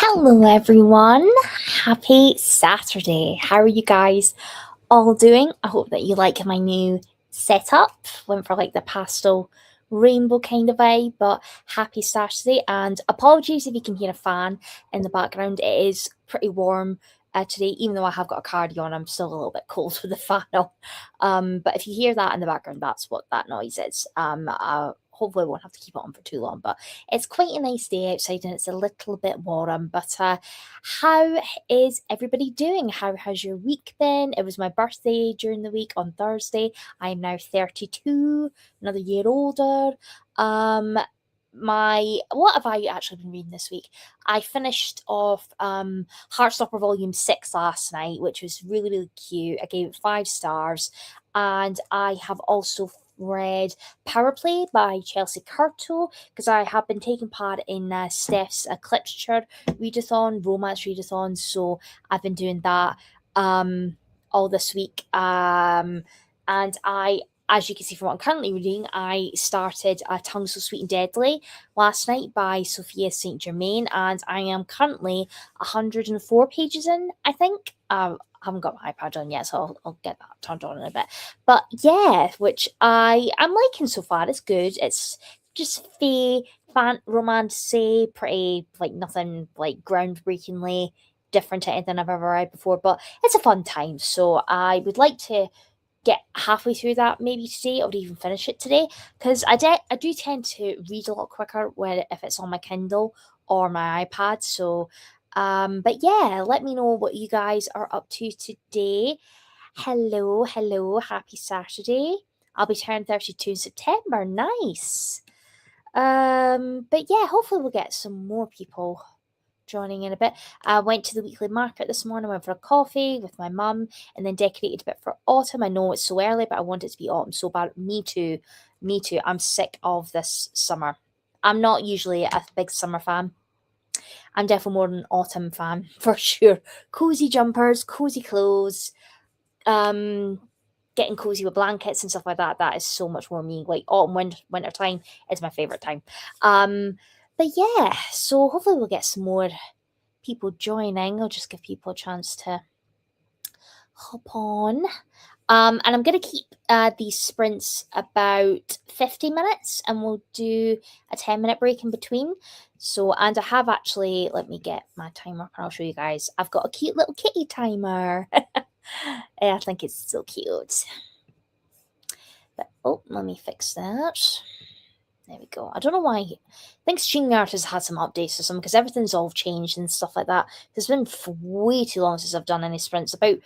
Hello, everyone. Happy Saturday. How are you guys all doing? I hope that you like my new setup. Went for like the pastel rainbow kind of vibe, but happy Saturday. And apologies if you can hear a fan in the background. It is pretty warm today, even though I have got a cardigan on. I'm still a little bit cold with the fan on. But if you hear that in the background, that's what that noise is. Hopefully, I won't have to keep it on for too long, but it's quite a nice day outside and it's a little bit warm. But how is everybody doing? How has your week been? It was my birthday during the week on Thursday. I'm now 32, another year older. My what have I actually been reading this week? I finished off Heartstopper Volume 6 last night, which was really, really cute. I gave it 5 stars. And I have also read Power Play by Chelsea Curto because I have been taking part in Steph's Eclipture readathon, romance readathon. So I've been doing that all this week. And as you can see from what I'm currently reading, I started Tongue So Sweet and Deadly last night by Sophia St. Germain, and I am currently 104 pages in, I think. I haven't got my iPad on yet, so I'll get that turned on in a bit. But yeah, which I'm liking so far. It's good. It's just fan romance, pretty, like nothing like groundbreakingly different to anything I've ever read before, but it's a fun time. So I would like to get halfway through that maybe today or even finish it today because I do tend to read a lot quicker when if it's on my Kindle or my iPad. So but yeah, let me know what you guys are up to today. Hello, happy Saturday. I'll be turning 32 in September. Nice. But yeah, hopefully we'll get some more people joining in a bit. I went to the weekly market this morning, went for a coffee with my mum, and then decorated a bit for autumn. I know it's so early, but I want it to be autumn so bad. Me too. Me too. I'm sick of this summer. I'm not usually a big summer fan. I'm definitely more an autumn fan for sure. Cozy jumpers, cozy clothes, getting cozy with blankets and stuff like that. That is so much more me. Like autumn, winter time is my favorite time. But yeah, so hopefully we'll get some more people joining. I'll just give people a chance to hop on. And I'm going to keep these sprints about 50 minutes and we'll do a 10-minute break in between. So, and I have actually, let me get my timer and I'll show you guys. I've got a cute little kitty timer. I think it's so cute. But, oh, let me fix that. There we go. I don't know why. I think StreamYard has had some updates or something because everything's all changed and stuff like that. It's been way too long since I've done any sprints. About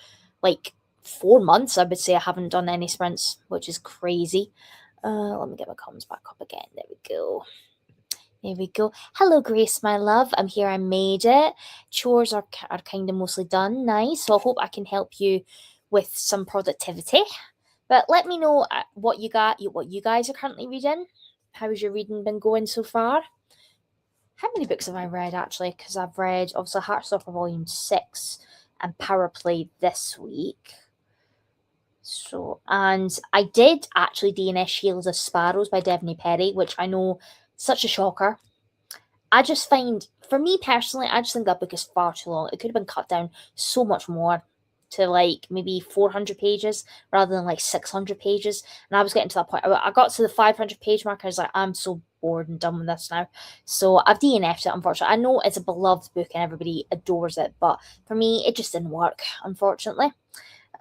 like 4 months, I would say I haven't done any sprints, which is crazy. Let me get my comms back up again. There we go. There we go. Hello, Grace, my love. I'm here. I made it. Chores are kind of mostly done. Nice. So I hope I can help you with some productivity. But let me know what you guys are currently reading. How's your reading been going so far? How many books have I read actually? Because I've read obviously Heartstopper Volume 6 and Power Play this week. So, and I did actually DNS Shields of Sparrows by Devney Perry, which I know such a shocker. I just find, for me personally, I just think that book is far too long. It could have been cut down so much more to like maybe 400 pages rather than like 600 pages. And I was getting to that point. I got to the 500 page mark. I was like, I'm so bored and done with this now. So I've DNF'd it, unfortunately. I know it's a beloved book and everybody adores it, but for me, it just didn't work, unfortunately.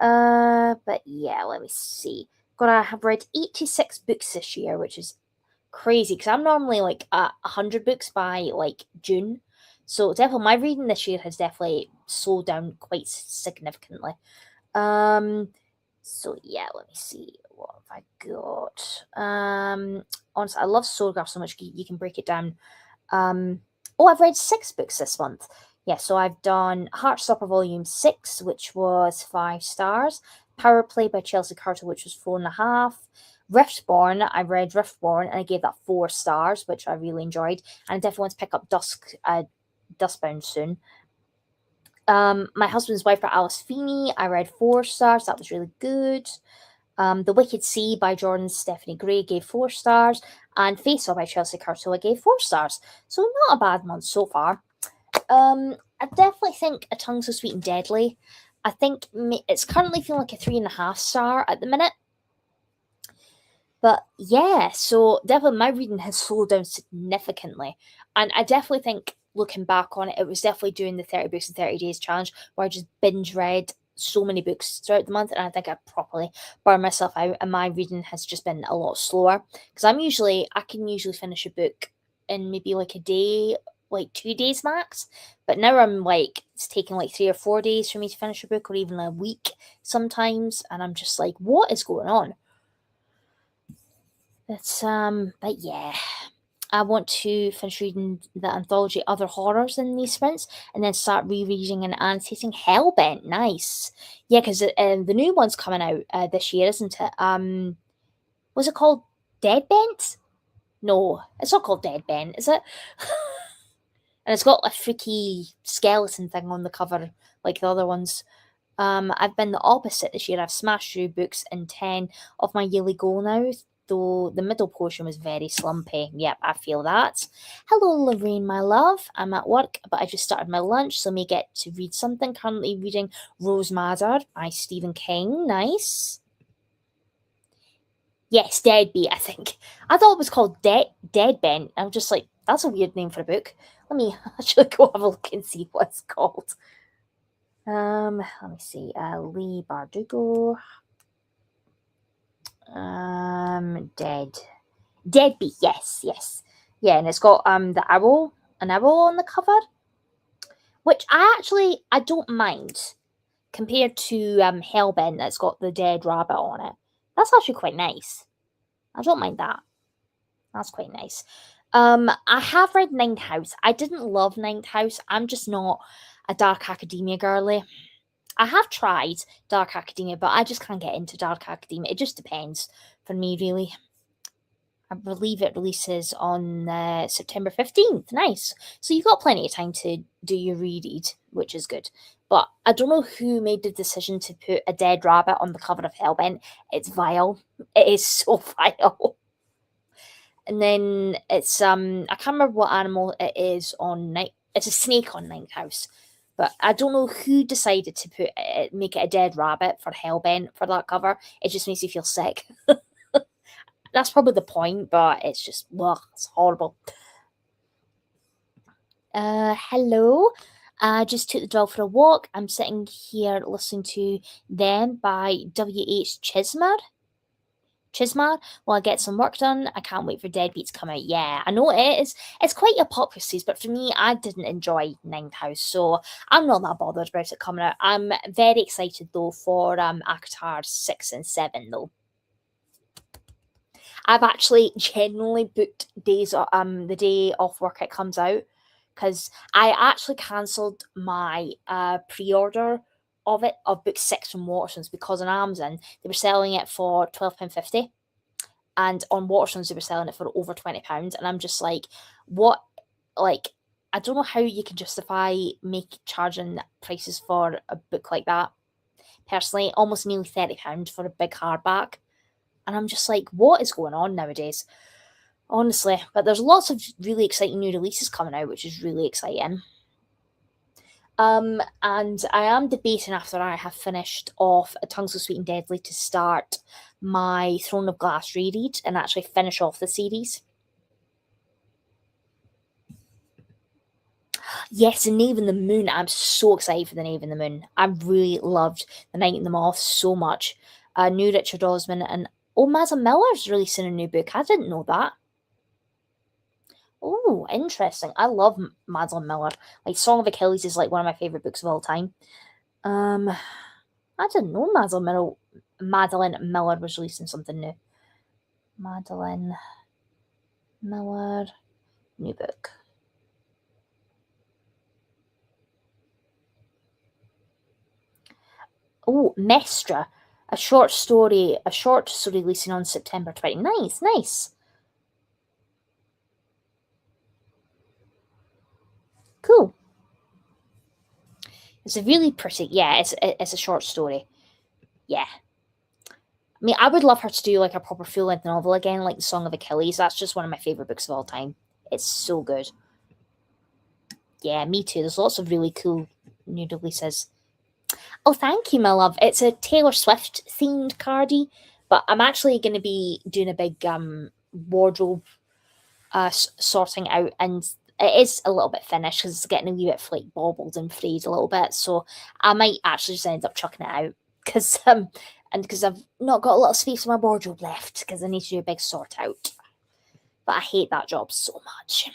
But yeah, let me see. I have read 86 books this year, which is crazy because I'm normally like 100 books by like June. So definitely my reading this year has definitely slowed down quite significantly. So yeah, let me see. What have I got? Honestly, I love Swordcraft so much you can break it down. I've read 6 books this month. Yeah, so I've done Heartstopper Volume 6, which was 5 stars. Power Play by Chelsea Curto, which was 4.5. Riftborn, I read Riftborn and I gave that 4 stars, which I really enjoyed. And I definitely want to pick up Duskbound soon. My Husband's Wife by Alice Feeney, I read 4 stars. That was really good. The Wicked Sea by Jordan Stephanie Gray gave 4 stars. And Face Off by Chelsea Curto, I gave 4 stars. So not a bad month so far. I definitely think A Tongue So Sweet and Deadly. I think it's currently feeling like a 3.5 star at the minute. But yeah, so definitely my reading has slowed down significantly. And I definitely think looking back on it, it was definitely doing the 30 books in 30 days challenge where I just binge read so many books throughout the month. And I think I properly burned myself out. And my reading has just been a lot slower. Because I can usually finish a book in maybe like a day, like 2 days max. But now I'm like, it's taking like 3 or 4 days for me to finish a book or even a week sometimes. And I'm just like, what is going on? But yeah, I want to finish reading the anthology Other Horrors in these sprints and then start rereading and annotating Hellbent. Nice. Yeah, because the new one's coming out this year, isn't it? Was it called Deadbent? No, it's not called Deadbent, is it? And it's got a freaky skeleton thing on the cover, like the other ones. I've been the opposite this year. I've smashed through books in 10 of my yearly goal now, though the middle portion was very slumpy. Yep, I feel that. Hello, Lorraine, my love. I'm at work, but I just started my lunch, so may get to read something. Currently reading Rose Madder by Stephen King. Nice. Yes, Deadbeat, I think. I thought it was called Deadbent. I'm just like, that's a weird name for a book. Let me actually go have a look and see what it's called. Let me see. Lee Bardugo. Deadbeat. Yes, yes, yeah, and it's got an owl on the cover, which I don't mind compared to Hellbent that's got the dead rabbit on it. That's actually quite nice. I don't mind that. That's quite nice. I have read Ninth House. I didn't love Ninth House. I'm just not a dark academia girly. I have tried Dark Academia, but I just can't get into Dark Academia. It just depends for me, really. I believe it releases on September 15th. Nice. So you've got plenty of time to do your reread, which is good. But I don't know who made the decision to put a dead rabbit on the cover of Hellbent. It's vile. It is so vile. And then it's I can't remember what animal it is on night. It's a snake on Ninth House. But I don't know who decided to make it a dead rabbit for Hellbent for that cover. It just makes you feel sick. That's probably the point, but it's just, ugh, it's horrible. Hello. I just took the dog for a walk. I'm sitting here listening to Them by W.H. Chismar while I get some work done. I can't wait for Deadbeat to come out. Yeah, I know it is. It's quite a popular series, but for me, I didn't enjoy Ninth House, so I'm not that bothered about it coming out. I'm very excited though for ACOTAR 6 and 7 though. I've actually genuinely booked days the day off work it comes out because I actually cancelled my pre-order of book 6 from Watersons because on Amazon they were selling it for £12.50 and on Watersons they were selling it for over £20, and I'm just like, what, like, I don't know how you can justify charging prices for a book like that. Personally, almost nearly £30 for a big hardback. And I'm just like, what is going on nowadays? Honestly, but there's lots of really exciting new releases coming out, which is really exciting. And I am debating after I have finished off A Tongue So Sweet and Deadly to start my Throne of Glass reread and actually finish off the series. Yes, The Knave and the Moon. I'm so excited for The Knave and the Moon. I really loved The Night and the Moth so much. New Richard Osman and Maza Miller's releasing a new book. I didn't know that. Oh, interesting. I love Madeline Miller. Like Song of Achilles is like one of my favorite books of all time. Um, I didn't know Madeline Miller was releasing something new. Madeline Miller, new book. Oh, Mestra, a short story releasing on September 20. Nice, nice. Cool. It's a really pretty, yeah, it's a short story. Yeah. I mean, I would love her to do like a proper full length novel again, like The Song of Achilles. That's just one of my favorite books of all time. It's so good. Yeah, me too. There's lots of really cool new releases. Oh, thank you, my love. It's a Taylor Swift themed cardie, but I'm actually going to be doing a big wardrobe sorting out, and it is a little bit finished because it's getting a wee bit like bobbled and frayed a little bit. So I might actually just end up chucking it out because and because I've not got a lot of space in my wardrobe left because I need to do a big sort out. But I hate that job so much.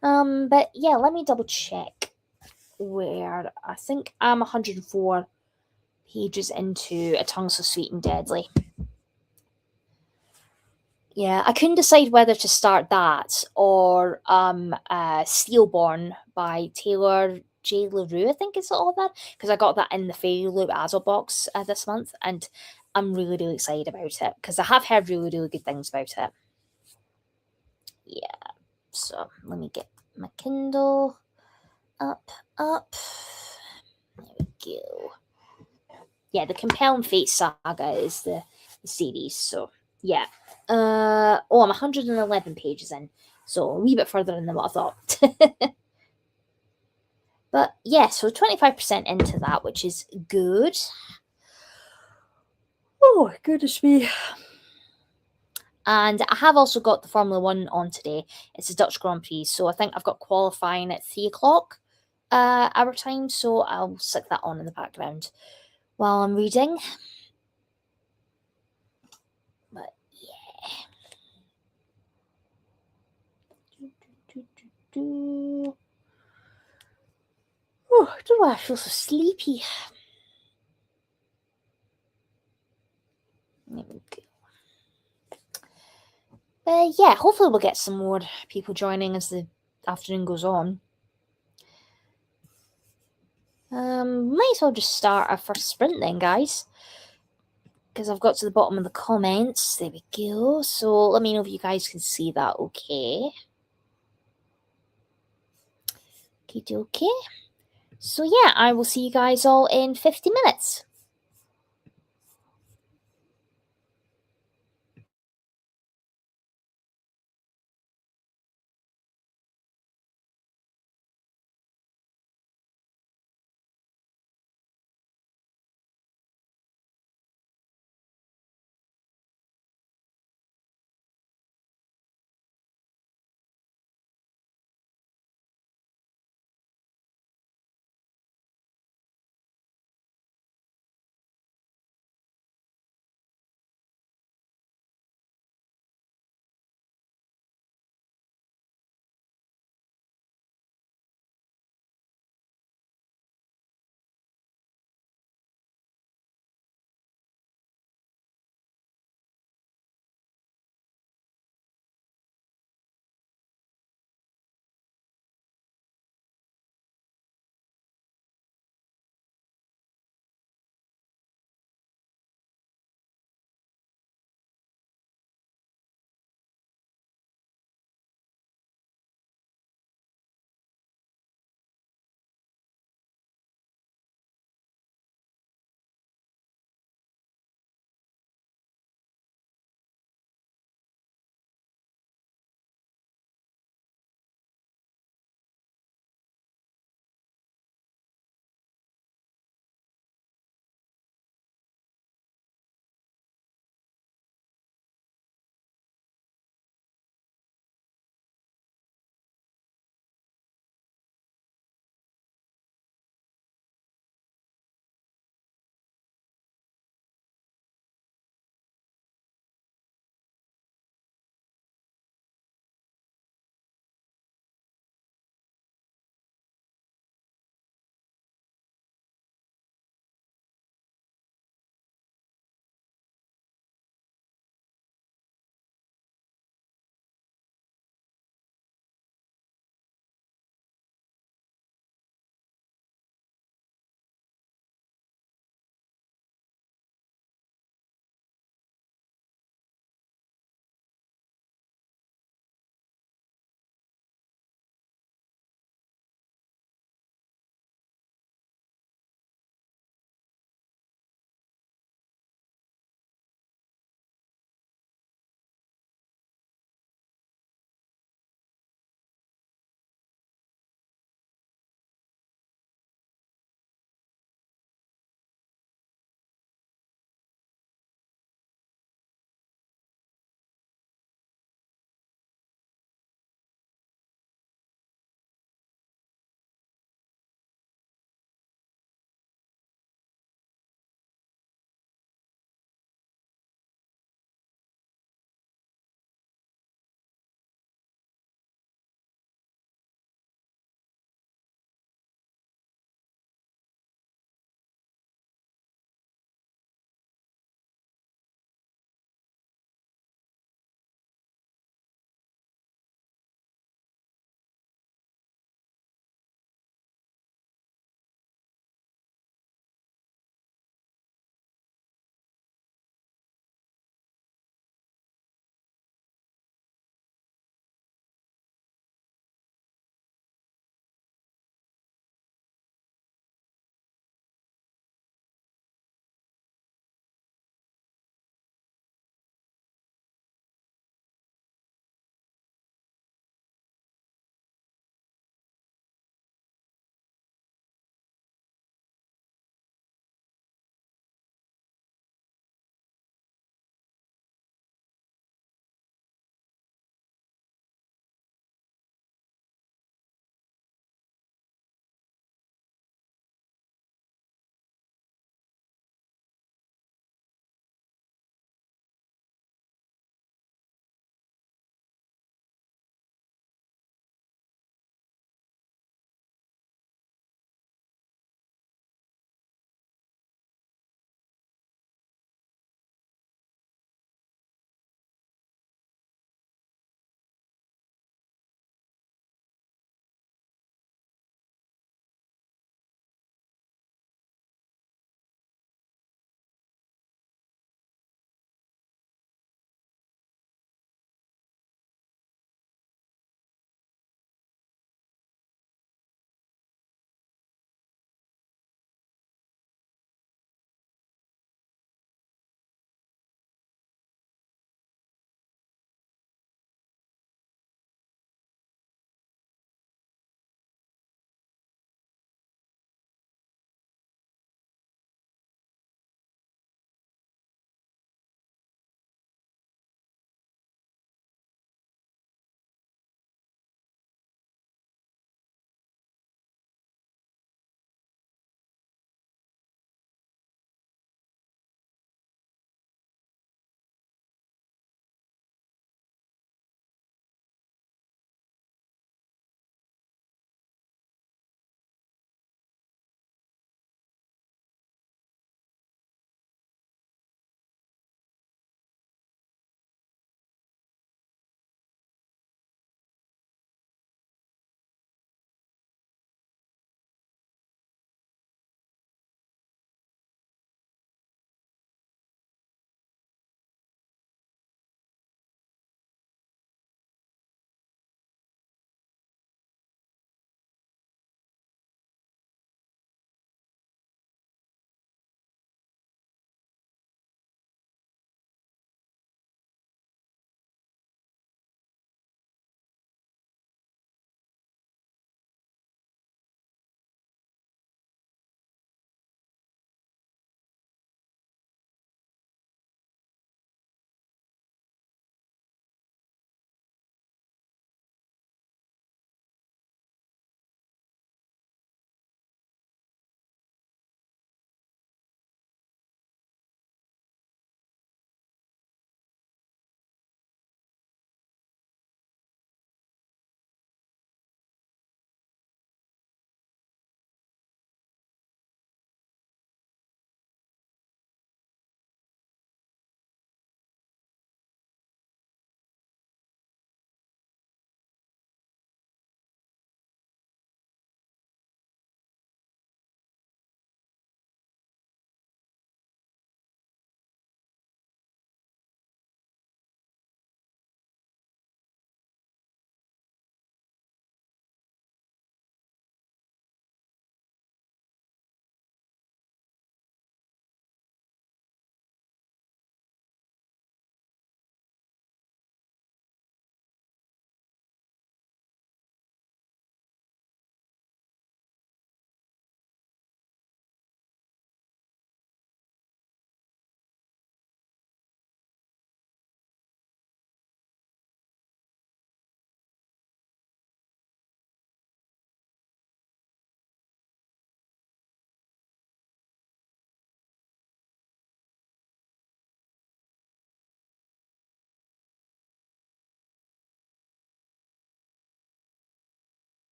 But yeah, let me double check where I think I'm 104 pages into A Tongue So Sweet and Deadly. Yeah, I couldn't decide whether to start that or Steelborn by Taylor J. LaRue, I think is all that, because I got that in the Fairy Loop Azo box this month, and I'm really, really excited about it because I have heard really, really good things about it. Yeah, so let me get my Kindle up, up. There we go. Yeah, the Compelling Fate Saga is the series, so yeah. I'm 111 pages in, so a wee bit further in than what I thought. But yeah, so 25% into that, which is good. Oh, goodness me. And I have also got the Formula One on today. It's a Dutch Grand Prix, so I think I've got qualifying at 3 o'clock our time, so I'll stick that on in the background while I'm reading. But yeah. Oh, I don't know why I feel so sleepy. There we go. Yeah, hopefully we'll get some more people joining as the afternoon goes on. Might as well just start our first sprint then, guys. Because I've got to the bottom of the comments. There we go. So let me know if you guys can see that okay. Okay. So yeah, I will see you guys all in 50 minutes.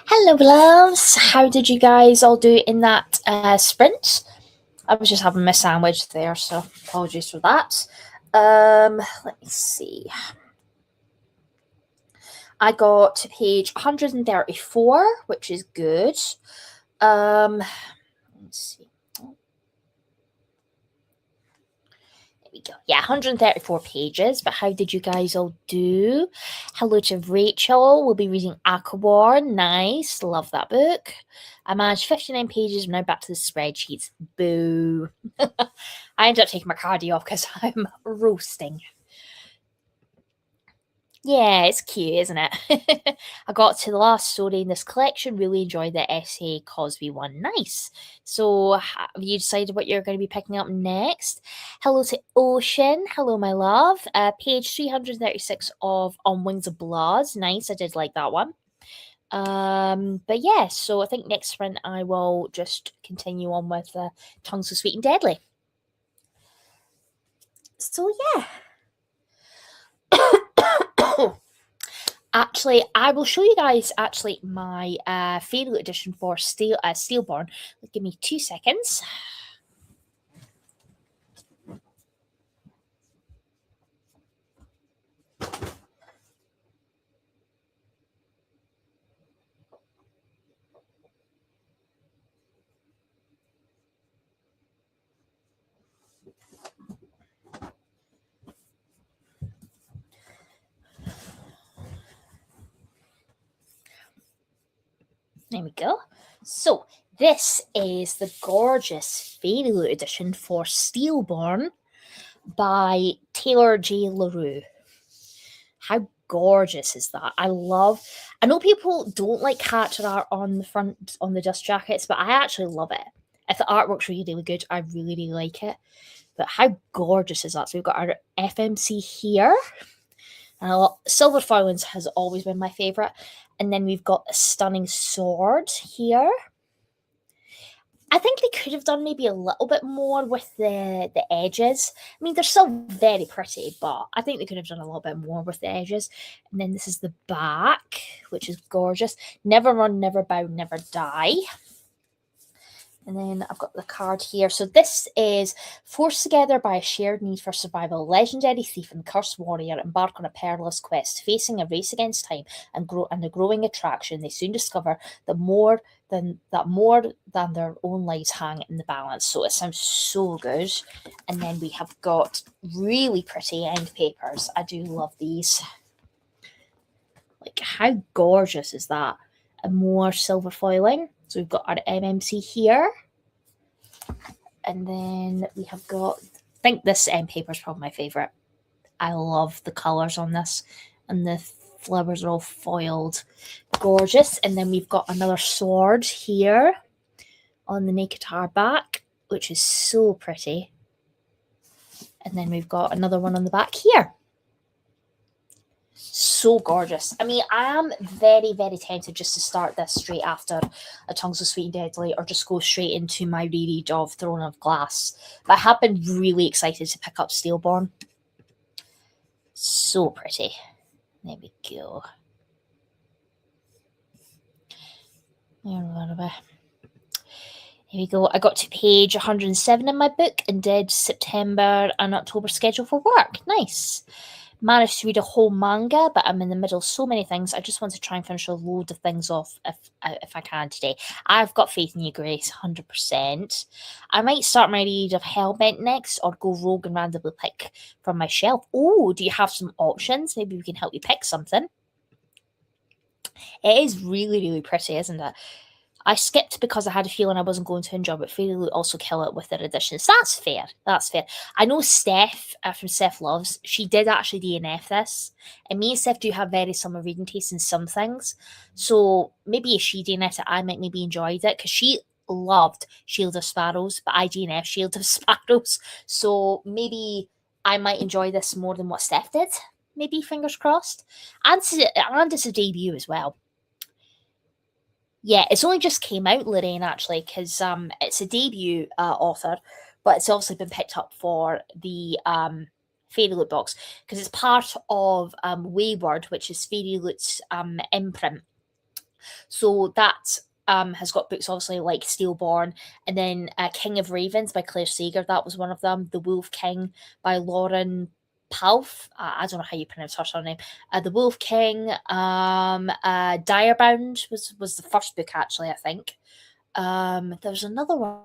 Hello, loves. How did you guys all do in that sprint? I was just having my sandwich there, so apologies for that. Let me see. I got to page 134, which is good. Let's see. There we go. Yeah, 134 pages, but how did you guys all do? Hello to Rachel. We'll be reading Aquabar. Nice. Love that book. I managed 59 pages. Now back to the spreadsheets. Boo. I ended up taking my cardi off because I'm roasting. Yeah, it's cute, isn't it? I got to the last story in this collection. Really enjoyed the essay Cosby one. Nice. So, have you decided what you're going to be picking up next? Hello to Ocean. Hello, my love. Page 336 of On Wings of Blood. Nice. I did like that one. But yeah, so I think next sprint I will just continue on with Tongues so Sweet and Deadly. So yeah. Actually, I will show you guys my favourite edition for Steelborn. Give me 2 seconds. There we go. So this is the gorgeous Fairy Loot edition for Steelborn by Taylor J. LaRue. How gorgeous is that? I know people don't like character art on the front on the dust jackets, but I actually love it. If the artwork's really, really good, I really, really like it. But how gorgeous is that? So we've got our FMC here. Silver Foilings has always been my favourite. And then we've got a stunning sword here. I think they could have done maybe a little bit more with the edges. I mean, they're still very pretty, but I think they could have done a little bit more with the edges. And then this is the back, which is gorgeous. Never run, never bow, never die. And then I've got the card here. So this is forced together by a shared need for survival. Legendary thief and cursed warrior embark on a perilous quest, facing a race against time and a growing attraction. They soon discover that more than their own lives hang in the balance. So it sounds so good. And then we have got really pretty end papers. I do love these. Like, how gorgeous is that? And more silver foiling. So we've got our MMC here. And then we have got, I think this end paper is probably my favourite. I love the colours on this. And the flowers are all foiled. Gorgeous. And then we've got another sword here on the naked hardback, which is so pretty. And then we've got another one on the back here. So gorgeous. I mean, I am very, very tempted just to start this straight after A Tongues of Sweet and Deadly, or just go straight into my reread of Throne of Glass. But I have been really excited to pick up Steelborn. So pretty. There we go. Here we go. I got to page 107 in my book and did September and October schedule for work. Nice. Managed to read a whole manga, but I'm in the middle of so many things. I just want to try and finish a load of things off if I can today. I've got faith in you, Grace, 100%. I might start my read of Hellbent next, or go rogue and randomly pick from my shelf. Oh, do you have some options? Maybe we can help you pick something. It is really, really pretty, isn't it? I skipped because I had a feeling I wasn't going to enjoy, but Fairy Loot also kill it with their additions. That's fair. That's fair. I know Steph from Steph Loves, she did actually DNF this. And me and Steph do have very similar reading tastes in some things. So maybe if she DNF'd it, I might maybe enjoyed it, because she loved Shield of Sparrows, but I DNF Shield of Sparrows. So maybe I might enjoy this more than what Steph did. Maybe, fingers crossed. And it's a debut as well. Yeah, it's only just came out, Lorraine, actually, because it's a debut author, but it's also been picked up for the Fairy Loot box, because it's part of Wayward, which is Fairy Loot's imprint. So that has got books obviously like Steelborn, and then King of Ravens by Claire Sager. That was one of them. The Wolf King by Lauren Palf. I don't know how you pronounce her surname. The Wolf King. Direbound was the first book actually. I think. There was another one.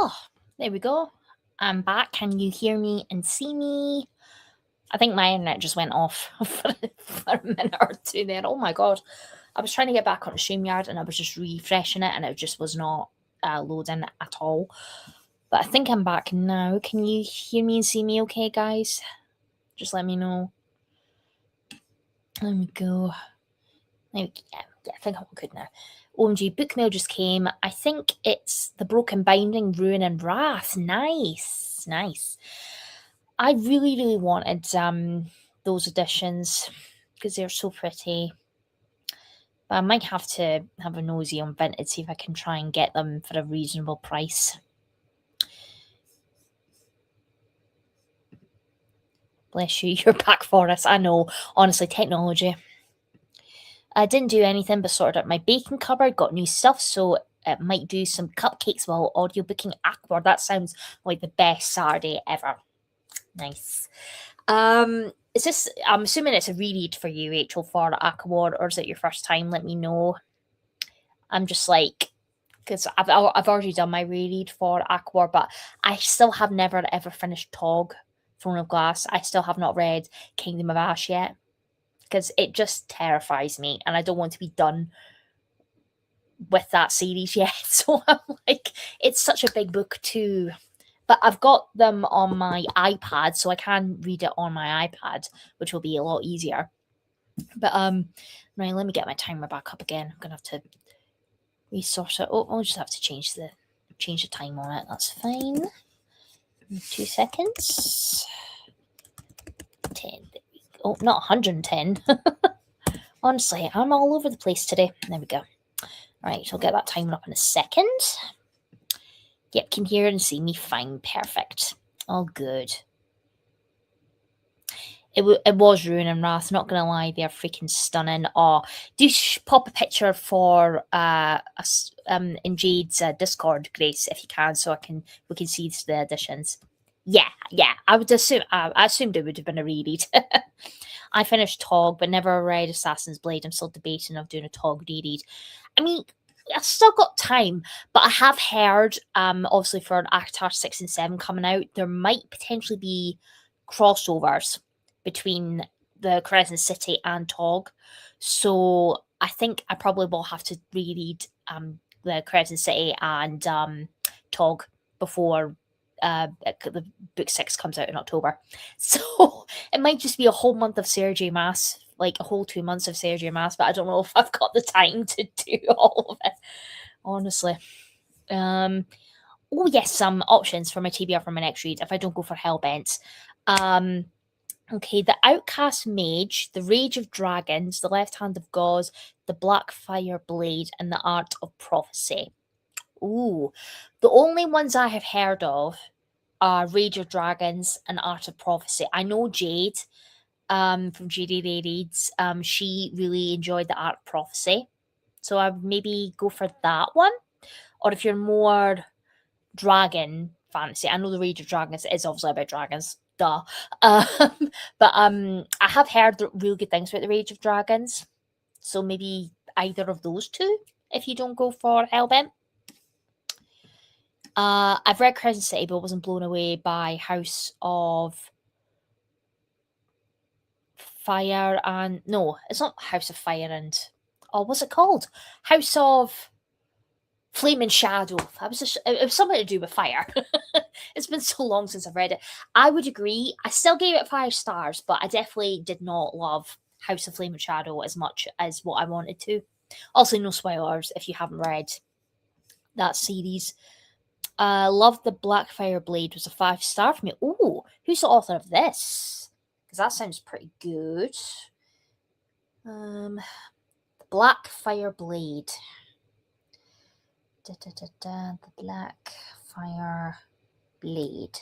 Oh, there we go. I'm back. Can you hear me and see me? I think my internet just went off for a minute or two there. Oh my god. I was trying to get back on StreamYard and I was just refreshing it and it just was not loading at all. But I think I'm back now. Can you hear me and see me okay, guys? Just let me know. There we go. Yeah, I think I'm good now. OMG, book mail just came. I think it's The Broken Binding, Ruin and Wrath. Nice, nice. I really, really wanted those editions because they're so pretty. But I might have to have a nosy on Vinted, see if I can try and get them for a reasonable price. Bless you, you're back for us. I know, honestly, technology. I didn't do anything but sorted out my baking cupboard, got new stuff, so it might do some cupcakes while audiobooking Aqua. That sounds like the best Saturday ever. Nice. Is this? I'm assuming it's a reread for you, Rachel, for Aquaward, or is it your first time? Let me know. I'm just like, because I've already done my reread for Aquaward, but I still have never ever finished Tog, Throne of Glass. I still have not read Kingdom of Ash yet because it just terrifies me, and I don't want to be done with that series yet. So I'm like, it's such a big book too. But I've got them on my iPad, so I can read it on my iPad, which will be a lot easier. But right, let me get my timer back up again. I'm gonna have to resource it. Oh, I'll just have to change the time on it. That's fine. 2 seconds. 10. Oh, not 110. Honestly, I'm all over the place today. There we go. Right, so I'll get that timer up in a second. Yep, can hear and see me fine. Perfect. All good. It was Ruin and Wrath, not gonna lie, they're freaking stunning. Oh, do pop a picture for us in Jade's Discord, Grace, if you can, so we can see the additions. Yeah, I would assume I assumed it would have been a reread. I finished Tog, but never read Assassin's Blade. I'm still debating of doing a Tog reread. I mean, I've still got time, but I have heard, obviously for Avatar 6 and 7 coming out, there might potentially be crossovers between the Crescent City and Tog. So I think I probably will have to reread the Crescent City and Tog before the book 6 comes out in October. So it might just be a whole month of Sarah J. Maas, like a whole 2 months of Sarah J. Maas, but I don't know if I've got the time to do all of it, honestly. Oh yes, some options for my TBR for my next read if I don't go for Hellbent. Okay, the Outcast Mage, the Rage of Dragons, the Left Hand of Gods, the Black Fire Blade, and the Art of Prophecy. Ooh, the only ones I have heard of are Rage of Dragons and Art of Prophecy. I know Jade from JDD Reads, she really enjoyed the Art of Prophecy. So I would maybe go for that one. Or if you're more dragon fantasy, I know the Rage of Dragons is obviously about dragons. Duh. But I have heard real good things about the Rage of Dragons. So maybe either of those two if you don't go for Hellbent. I've read Crescent City, but wasn't blown away by House of Fire and... No, it's not House of Fire and... Oh, what's it called? House of Flame and Shadow. It was something to do with fire. It's been so long since I've read it. I would agree. I still gave it 5 stars, but I definitely did not love House of Flame and Shadow as much as what I wanted to. Also, no spoilers if you haven't read that series. Love the Blackfire Blade was a 5-star for me. Oh, who's the author of this? Because that sounds pretty good. The Blackfire Blade. The Blackfire Blade.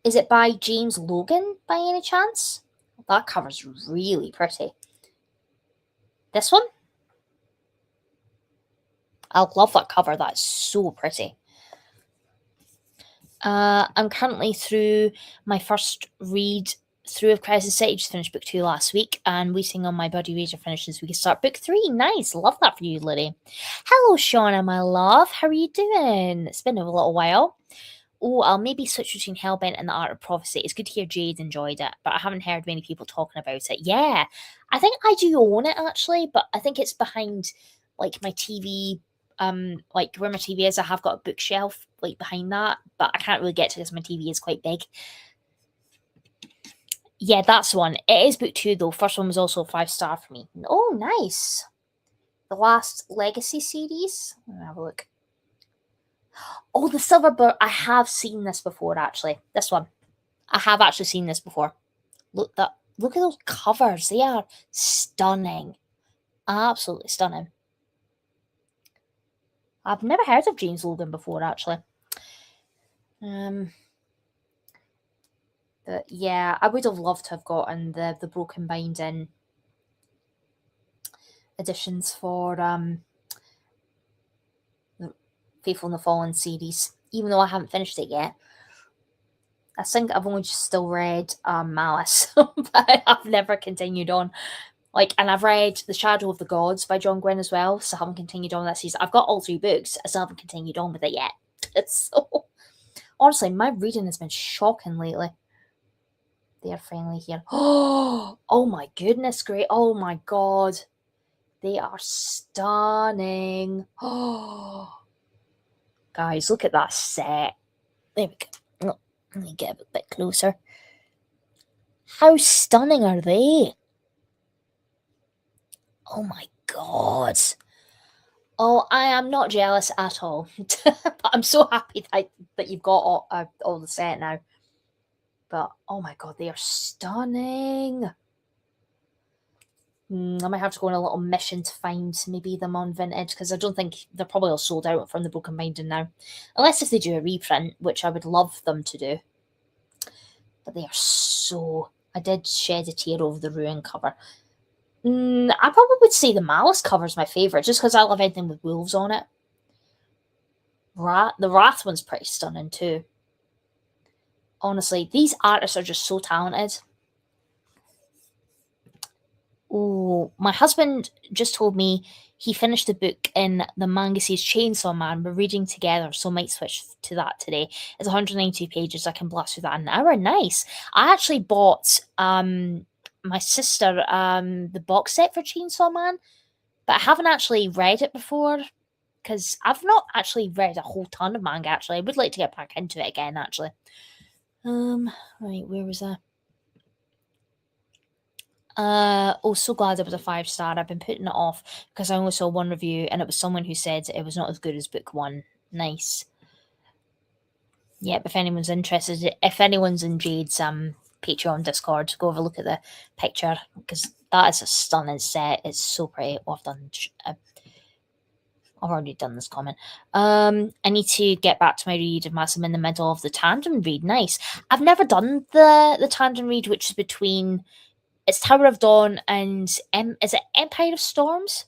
Is it by James Logan by any chance? That cover's really pretty. This one? I love that cover. That's so pretty. I'm currently through my first read through of Crescent City, just finished book 2 last week, and waiting on my buddy Razor finish this week to start book 3. Nice, love that for you, Liddy. Hello, Shauna, my love. How are you doing? It's been a little while. Oh, I'll maybe switch between Hellbent and the Art of Prophecy. It's good to hear Jade enjoyed it, but I haven't heard many people talking about it. Yeah, I think I do own it actually, but I think it's behind like my TV, like where my TV is. I have got a bookshelf like behind that, but I can't really get to it because my TV is quite big. Yeah, that's the one. It is book 2 though. First one was also a 5-star for me. Oh, nice. The Last Legacy series. Let me have a look. Oh, the Silver Bird. I have seen this before, actually. This one. I have actually seen this before. Look at those covers. They are stunning. Absolutely stunning. I've never heard of James Logan before, actually. But yeah, I would have loved to have gotten the Broken Binding editions for the Faithful and the Fallen series, even though I haven't finished it yet. I think I've only just still read Malice, but I've never continued on. And I've read The Shadow of the Gods by John Gwynne as well, so I haven't continued on that season. I've got all 3 books, I still haven't continued on with it yet. It's so... Honestly, my reading has been shocking lately. They are finally here. Oh my goodness, great. Oh my god. They are stunning. Oh, guys, look at that set. There we go. Oh, let me get a bit closer. How stunning are they? Oh my god. Oh, I am not jealous at all. But I'm so happy that you've got all the set now. But, oh my god, they are stunning. I might have to go on a little mission to find maybe them on Vintage, because I don't think they're probably all sold out from the Broken Binding now. Unless if they do a reprint, which I would love them to do. But they are so... I did shed a tear over the Ruin cover. I probably would say the Malice cover is my favourite, just because I love anything with wolves on it. The Wrath one's pretty stunning too. Honestly, these artists are just so talented. Oh, my husband just told me he finished the book in the manga series Chainsaw Man. We're reading together, so I might switch to that today. It's 190 pages. I can blast through that in an hour. Nice. I actually bought my sister the box set for Chainsaw Man, but I haven't actually read it before because I've not actually read a whole ton of manga. Actually, I would like to get back into it again. Actually, right, where was I? So glad it was a 5-star. I've been putting it off because I only saw one review and it was someone who said it was not as good as book 1. Nice. Yep, if anyone's interested, if anyone's in Jade's Patreon Discord, go have a look at the picture because that is a stunning set. It's so pretty. Oh, I've already done this comment. I need to get back to my read of Mass. I'm in the middle of the tandem read. Nice. I've never done the tandem read, which is between... It's Tower of Dawn and is it Empire of Storms?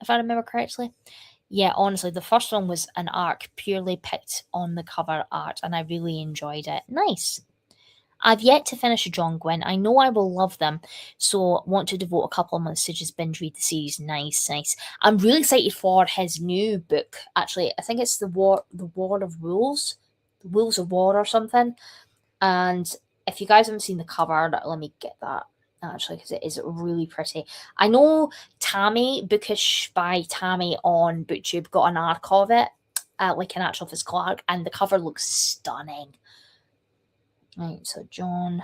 If I remember correctly. Yeah, honestly, the first one was an arc purely picked on the cover art, and I really enjoyed it. Nice. I've yet to finish a John Gwynne. I know I will love them, so want to devote a couple of months to just binge read the series. Nice, nice. I'm really excited for his new book. Actually, I think it's the War of Wolves, the Wolves of War or something. And if you guys haven't seen the cover, let me get that actually because it is really pretty. I know Tammy, Bookish by Tammy on BookTube, got an arc of it, like an actual physical arc, and the cover looks stunning. Right, so John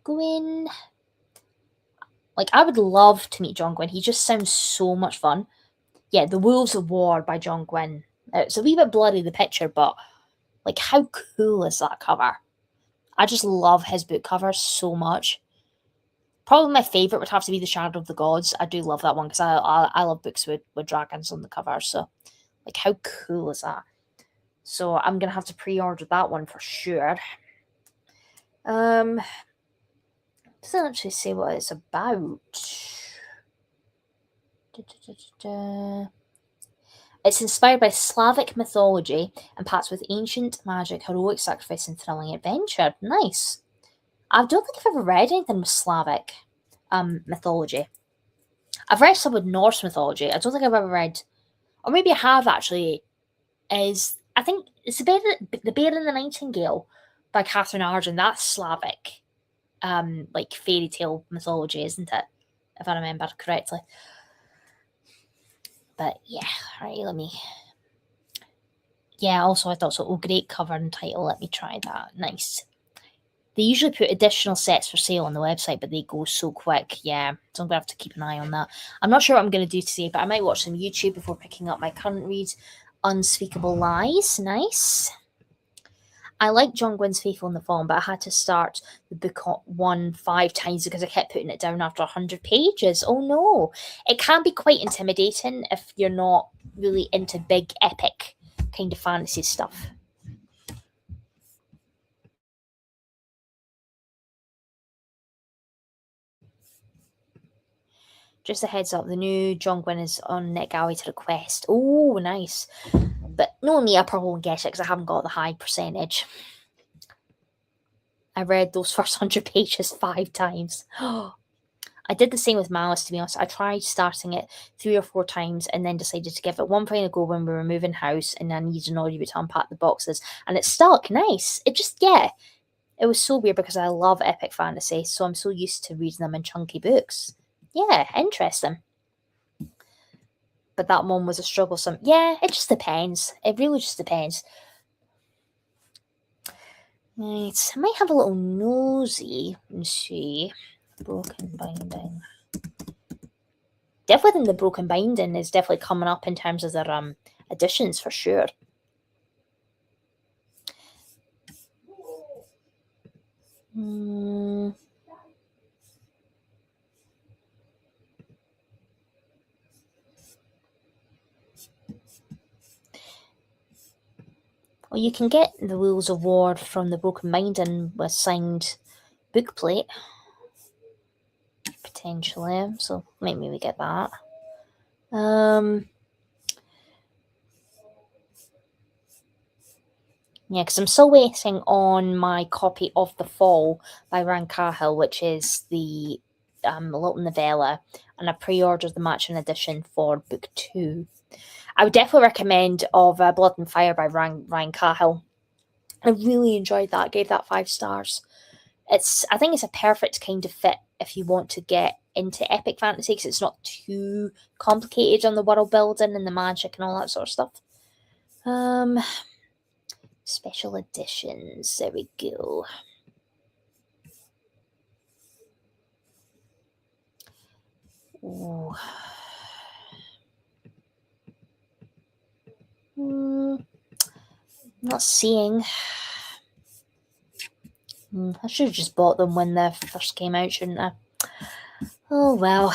Gwynne. Like, I would love to meet John Gwynne. He just sounds so much fun. Yeah, The Wolves of War by John Gwynne. It's a wee bit bloody, the picture, but like, how cool is that cover? I just love his book covers so much. Probably my favourite would have to be The Shadow of the Gods. I do love that one because I love books with dragons on the cover. So, like, how cool is that? So, I'm going to have to pre-order that one for sure. Doesn't actually say what it's about. It's inspired by Slavic mythology and packed with ancient magic, heroic sacrifice, and thrilling adventure. Nice. I don't think I've ever read anything with Slavic mythology. I've read some with Norse mythology. I don't think I've ever read, or maybe I have actually. I think it's the Bear and the Nightingale by Catherine Arden. That's Slavic, like fairy tale mythology, isn't it? If I remember correctly. But yeah, right. Let me. Yeah. Also, I thought so. Oh, great cover and title. Let me try that. Nice. They usually put additional sets for sale on the website, but they go so quick. Yeah, so I'm going to have to keep an eye on that. I'm not sure what I'm going to do today, but I might watch some YouTube before picking up my current read, Unspeakable Lies. Nice. I like John Gwynn's Faithful in the Fallen, but I had to start the book one 5 times because I kept putting it down after 100 pages. Oh no. It can be quite intimidating if you're not really into big, epic kind of fantasy stuff. Just a heads up, the new John Gwynn is on NetGalley to request. Oh, nice. But knowing me, I probably won't get it because I haven't got the high percentage. I read those first 100 pages 5 times. I did the same with Malice, to be honest. I tried starting it 3 or 4 times and then decided to give it one final go when we were moving house and I needed an audio to unpack the boxes. And it stuck nice. It just, yeah. It was so weird because I love epic fantasy, so I'm so used to reading them in chunky books. Yeah, interesting. But that one was a struggle. Yeah, it just depends. It really just depends. Right, I might have a little nosy and see. Broken binding. Definitely think the broken binding is definitely coming up in terms of their editions for sure. Well, you can get the Wheels of War from the Broken Binding with signed bookplate. Potentially. So maybe we get that. Yeah, because I'm still waiting on my copy of The Fall by Rand Cahill, which is the little novella, and I pre-ordered the matching edition for book 2. I would definitely recommend of Blood and Fire by Ryan Cahill. I really enjoyed that. Gave that 5 stars. I think it's a perfect kind of fit if you want to get into epic fantasy because it's not too complicated on the world building and the magic and all that sort of stuff. Special editions. There we go. Ooh. Not seeing. I should have just bought them when they first came out, shouldn't I? Oh well.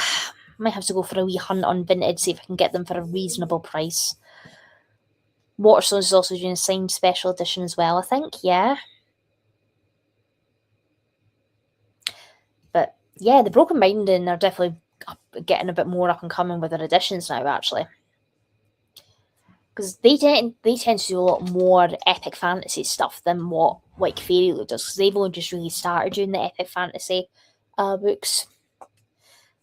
Might have to go for a wee hunt on Vinted, see if I can get them for a reasonable price. Waterstones is also doing a signed special edition as well, I think, yeah. But yeah, the Broken Binding are definitely getting a bit more up and coming with their editions now, actually. Because they tend to do a lot more epic fantasy stuff than what like Fairy Loot does, because they've only just really started doing the epic fantasy books.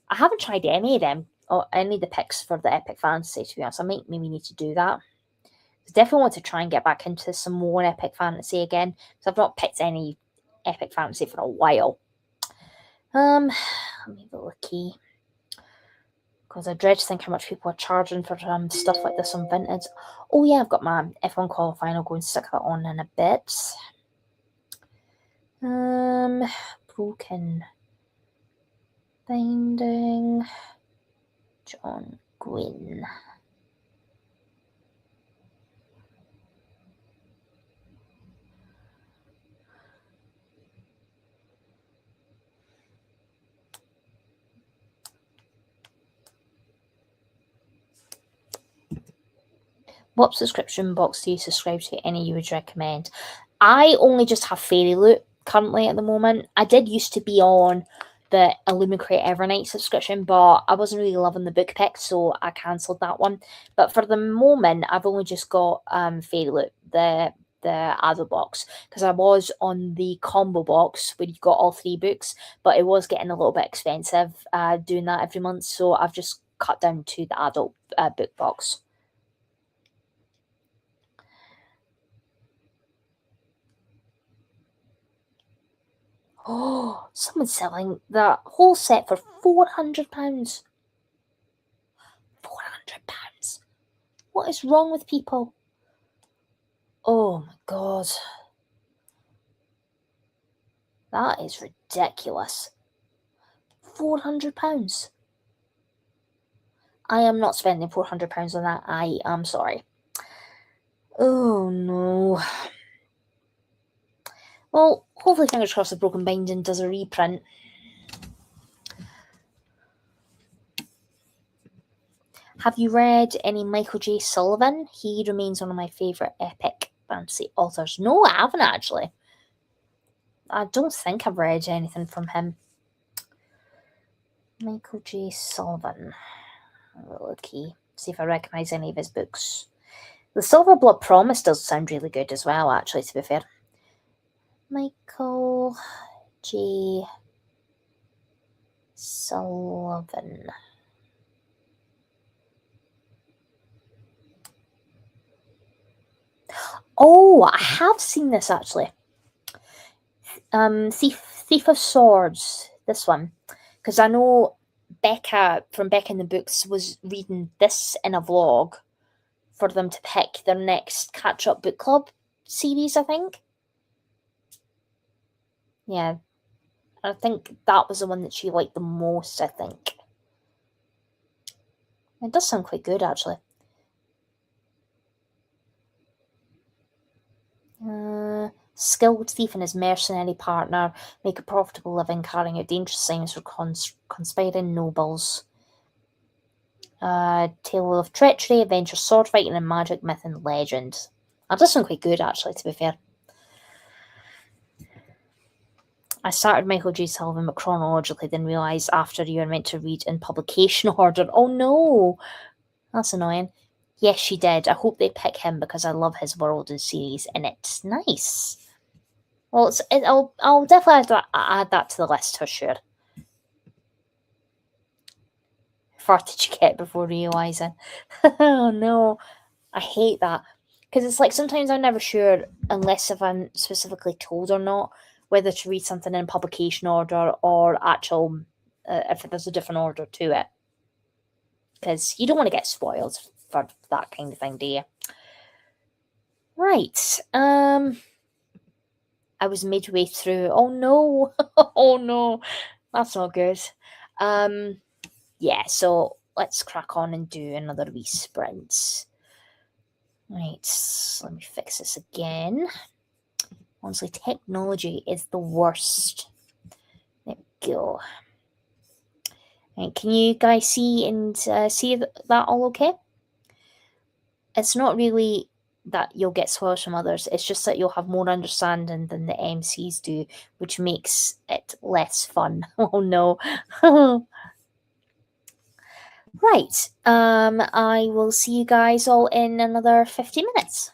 I haven't tried any of them, or any of the picks for the epic fantasy, to be honest. I might maybe need to do that. I definitely want to try and get back into some more epic fantasy again, because I've not picked any epic fantasy for a while. Let me have a looky. Because I dread to think how much people are charging for stuff like this on Vinted. Oh yeah, I've got my F1 qualifying. I'll go and stick that on in a bit. Broken Binding. John Gwynn. What subscription box do you subscribe to? Any you would recommend? I only just have Fairy Loot currently at the moment. I did used to be on the Illumicrate Evernight subscription, but I wasn't really loving the book pick, so I cancelled that one. But for the moment, I've only just got Fairy Loot, the adult box, because I was on the combo box where you got all 3 books, but it was getting a little bit expensive doing that every month, so I've just cut down to the adult book box. Oh, someone's selling that whole set for £400. £400. What is wrong with people? Oh my god. That is ridiculous. £400. I am not spending £400 on that. I am sorry. Oh no. Well, hopefully, fingers crossed, the Broken Binding does a reprint. Have you read any Michael J. Sullivan? He remains one of my favourite epic fantasy authors. No, I haven't actually. I don't think I've read anything from him. Michael J. Sullivan. Okay, see if I recognise any of his books. The Silver Blood Promise does sound really good as well, actually, to be fair. Michael J. Sullivan. Oh, I have seen this actually. Thief of Swords. This one, because I know Becca from Becca in the Books was reading this in a vlog for them to pick their next catch-up book club series, I think. Yeah, I think that was the one that she liked the most, I think. It does sound quite good, actually. Skilled thief and his mercenary partner make a profitable living carrying out dangerous assignments for conspiring nobles. Tale of treachery, adventure, sword fighting, and magic, myth, and legend. That does sound quite good, actually, to be fair. I started Michael J. Sullivan, but chronologically then realised after you were meant to read in publication order. Oh no! That's annoying. Yes, she did. I hope they pick him because I love his world and series, and it's nice. Well, I'll definitely add that to the list for sure. How far did you get before realising? Oh no, I hate that. Because it's like sometimes I'm never sure, unless if I'm specifically told or not, whether to read something in publication order or actual, if there's a different order to it. Because you don't want to get spoiled for that kind of thing, do you? Right. I was midway through. Oh no. Oh no. That's not good. Yeah, so let's crack on and do another wee sprint. Right, let me fix this again. Honestly, technology is the worst. There we go. Right, can you guys see and see that all okay? It's not really that you'll get spoilers from others, it's just that you'll have more understanding than the MCs do, which makes it less fun. Oh no. Right, I will see you guys all in another 50 minutes.